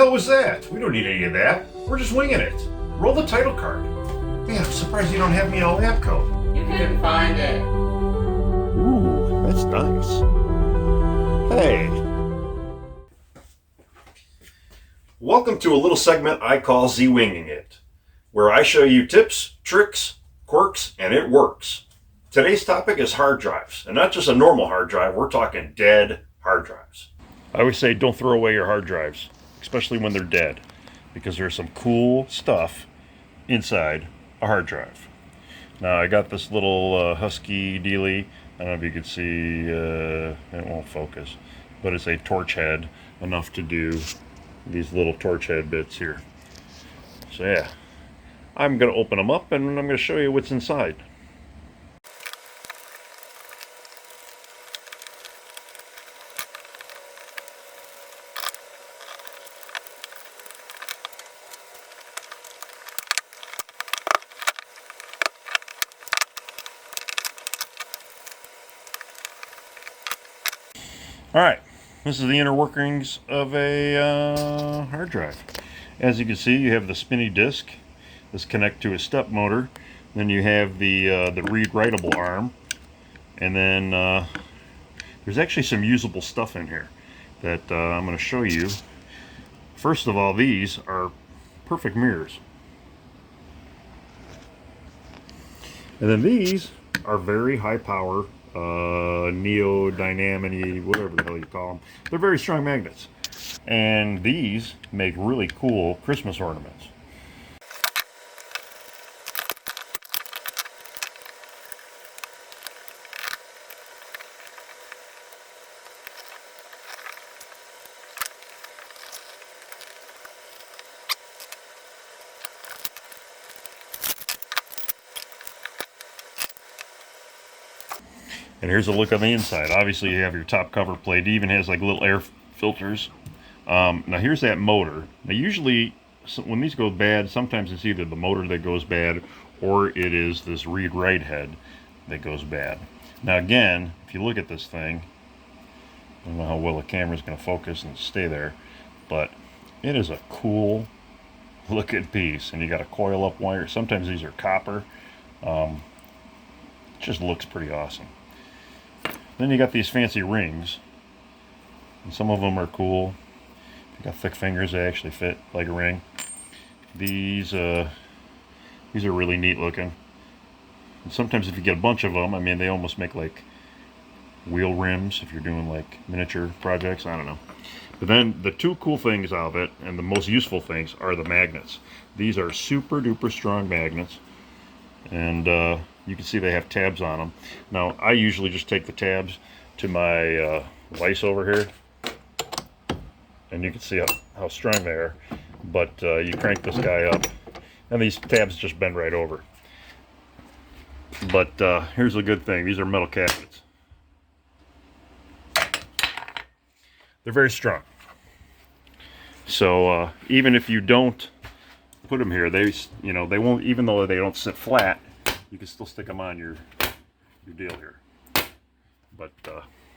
hell was that? We don't need any of that. We're just winging it. Roll the title card. Yeah, I'm surprised you don't have me in a lab coat. You couldn't find it. Ooh, that's nice. Hey. Welcome to a little segment I call Z-winging it, where I show you tips, tricks, quirks, and it works. Today's topic is hard drives, and not just a normal hard drive, we're talking dead hard drives. I always say don't throw away your hard drives, especially when they're dead, because there's some cool stuff inside a hard drive. Now I got this little husky dealie. I don't know if you can see, it won't focus, but it's a torch head, enough to do these little torch head bits here. So yeah, I'm going to open them up and I'm going to show you what's inside. Alright, this is the inner workings of a hard drive. As you can see, you have the spinny disk. This connects to a step motor. Then you have the read-writable arm. And then there's actually some usable stuff in here that I'm going to show you. First of all, these are perfect mirrors. And then these are very high power neodymium, whatever the hell you call them. They're very strong magnets, and these make really cool Christmas ornaments. And here's a look on the inside. Obviously you have your top cover plate. It even has like little air filters. Now here's that motor. Now usually when these go bad, sometimes it's either the motor that goes bad or it is this read-write head that goes bad. Now again, if you look at this thing, I don't know how well the camera's going to focus and stay there, but it is a cool looking piece. And you got a coil up wire. Sometimes these are copper. It just looks pretty awesome. Then you got these fancy rings, and some of them are cool. If you got thick fingers, they actually fit like a ring. These are really neat looking. And sometimes if you get a bunch of them, I mean, they almost make like wheel rims if you're doing like miniature projects. I don't know. But then the two cool things out of it, and the most useful things, are the magnets. These are super duper strong magnets, and you can see they have tabs on them. Now, I usually just take the tabs to my vise over here, and you can see how strong they are. But you crank this guy up, and these tabs just bend right over. But here's the good thing. These are metal cabinets. They're very strong. So even if you don't put them here, they won't, even though they don't sit flat, you can still stick them on your deal here. But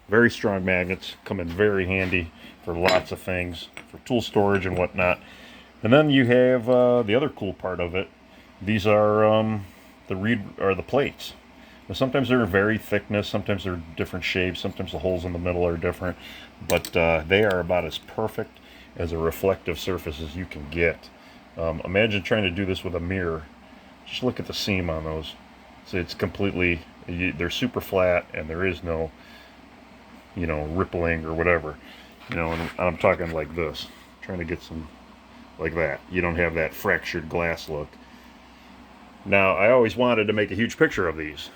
very strong magnets, come in very handy for lots of things, for tool storage and whatnot. And then you have the other cool part of it. These are the plates. Now, sometimes they're very thickness, sometimes they're different shapes, sometimes the holes in the middle are different, but they are about as perfect as a reflective surface as you can get. Imagine trying to do this with a mirror. Just look at the seam on those. So it's completely, they're super flat, and there is no, rippling or whatever. And I'm talking like this, trying to get some like that. You don't have that fractured glass look. Now, I always wanted to make a huge picture of these.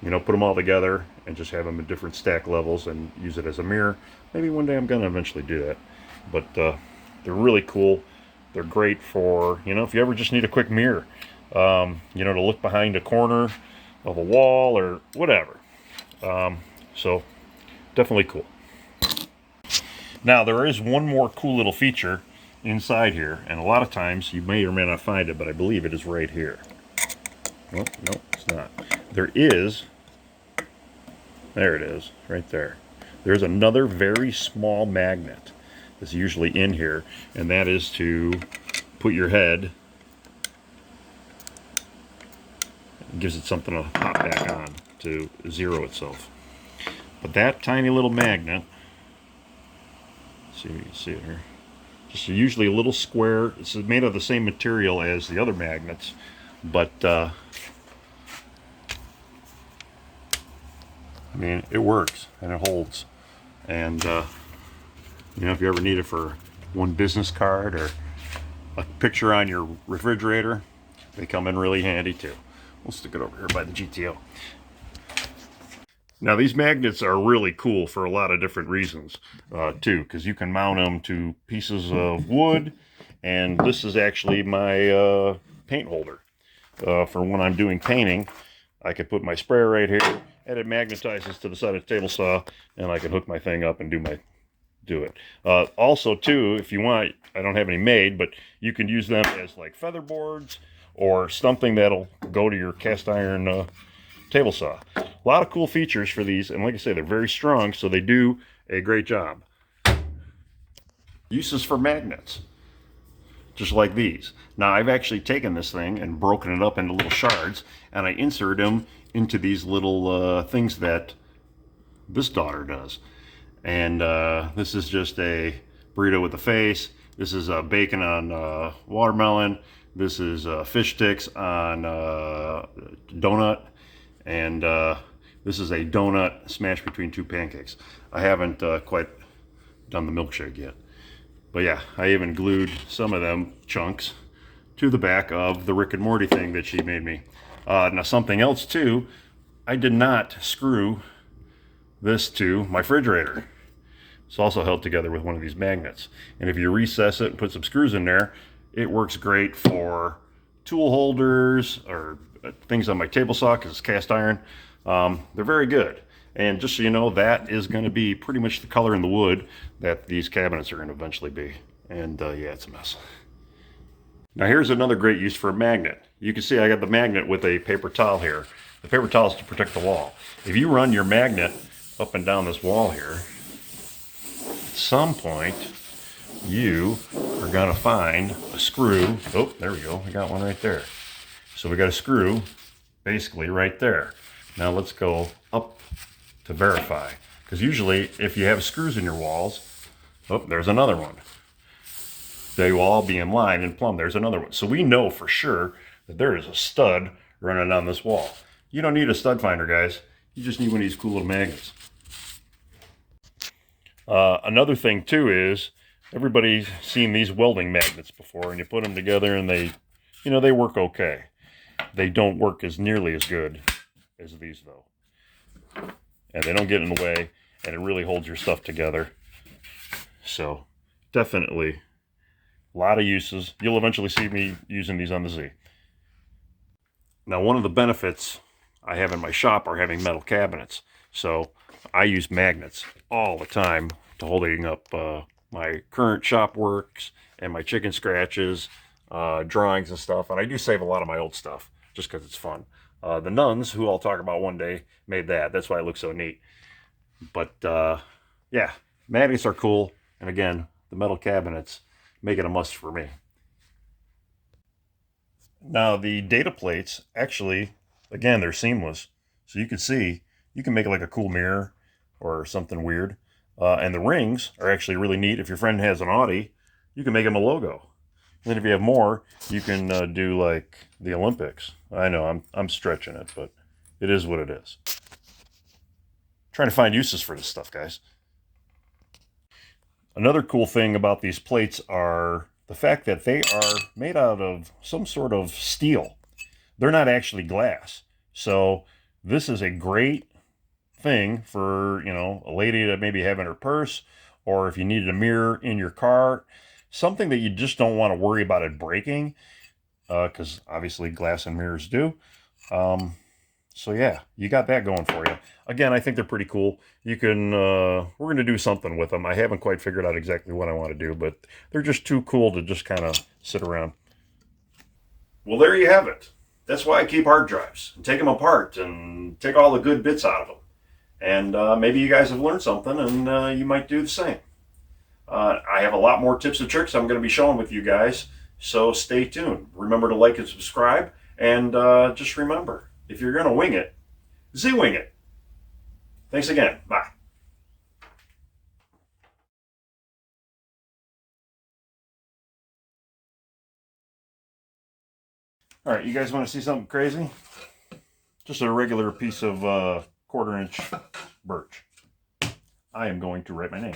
Put them all together and just have them at different stack levels and use it as a mirror. Maybe one day I'm going to eventually do that. But they're really cool. They're great for, if you ever just need a quick mirror. To look behind a corner of a wall or whatever. So definitely cool. Now there is one more cool little feature inside here, and a lot of times you may or may not find it, but I believe it is right here. No, it's not. There it is, right there. There's another very small magnet is usually in here, and that is to put your head. It gives it something to pop back on to zero itself. But that tiny little magnet, see if you can see it here, just usually a little square. It's made of the same material as the other magnets, but I mean, it works and it holds. And you know, if you ever need it for one business card or a picture on your refrigerator, they come in really handy too. We'll stick it over here by the GTO. Now these magnets are really cool for a lot of different reasons too, because you can mount them to pieces of wood, and this is actually my paint holder. For when I'm doing painting, I could put my sprayer right here, and it magnetizes to the side of the table saw, and I can hook my thing up and do it. Also too, if you want, I don't have any made, but you can use them as like feather boards or something that'll go to your cast iron table saw. A lot of cool features for these, and like I say, they're very strong, so they do a great job. Uses for magnets, just like these. Now I've actually taken this thing and broken it up into little shards, and I insert them into these little things that this daughter does. And this is just a burrito with a face. This is bacon on watermelon. This is fish sticks on donut. And this is a donut smashed between two pancakes. I haven't quite done the milkshake yet. But yeah, I even glued some of them chunks to the back of the Rick and Morty thing that she made me. Now something else too, I did not screw this to my refrigerator. It's also held together with one of these magnets. And if you recess it and put some screws in there, it works great for tool holders or things on my table saw because it's cast iron. They're very good. And just so you know, that is going to be pretty much the color in the wood that these cabinets are going to eventually be. And yeah, it's a mess. Now here's another great use for a magnet. You can see I got the magnet with a paper towel here. The paper towel is to protect the wall. If you run your magnet up and down this wall here, at some point you are going to find a screw. Oh, there we go. I got one right there. So we got a screw basically right there. Now let's go up to verify. Because usually if you have screws in your walls, oh, there's another one. They will all be in line and plumb. There's another one. So we know for sure that there is a stud running on this wall. You don't need a stud finder, guys. You just need one of these cool little magnets. Another thing too is everybody's seen these welding magnets before, and you put them together and they, you know, they work okay. They don't work as nearly as good as these though. And they don't get in the way, and it really holds your stuff together. So definitely a lot of uses. You'll eventually see me using these on the Z. Now one of the benefits I have in my shop are having metal cabinets. So I use magnets all the time to holding up my current shop works and my chicken scratches, drawings and stuff. And I do save a lot of my old stuff just because it's fun. The nuns, who I'll talk about one day, made that. That's why it looks so neat. But yeah, magnets are cool. And again, the metal cabinets make it a must for me. Now the data plates, actually, again, they're seamless. So you can see, you can make it like a cool mirror or something weird. And the rings are actually really neat. If your friend has an Audi, you can make them a logo. And then if you have more, you can do like the Olympics. I know I'm stretching it, but it is what it is. Trying to find uses for this stuff, guys. Another cool thing about these plates are the fact that they are made out of some sort of steel. They're not actually glass. So this is a great thing for, you know, a lady to maybe have in her purse, or if you needed a mirror in your car, something that you just don't want to worry about it breaking, because obviously glass and mirrors do. So yeah, you got that going for you. Again, I think they're pretty cool. You can, we're going to do something with them. I haven't quite figured out exactly what I want to do, but they're just too cool to just kind of sit around. Well, there you have it. That's why I keep hard drives and take them apart and take all the good bits out of them. And maybe you guys have learned something, and you might do the same. I have a lot more tips and tricks I'm going to be showing with you guys, so stay tuned. Remember to like and subscribe, and just remember, if you're going to wing it, Z-wing it. Thanks again. Bye. All right, you guys want to see something crazy? Just a regular piece of 1/4 inch birch. I am going to write my name.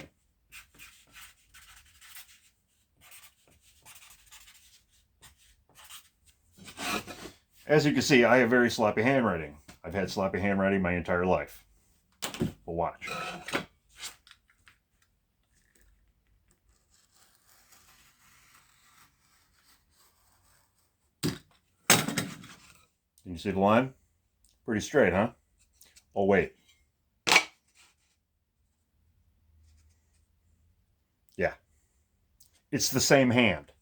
As you can see, I have very sloppy handwriting. I've had sloppy handwriting my entire life. But watch. Can you see the line? Pretty straight, huh? Oh, wait. Yeah. It's the same hand.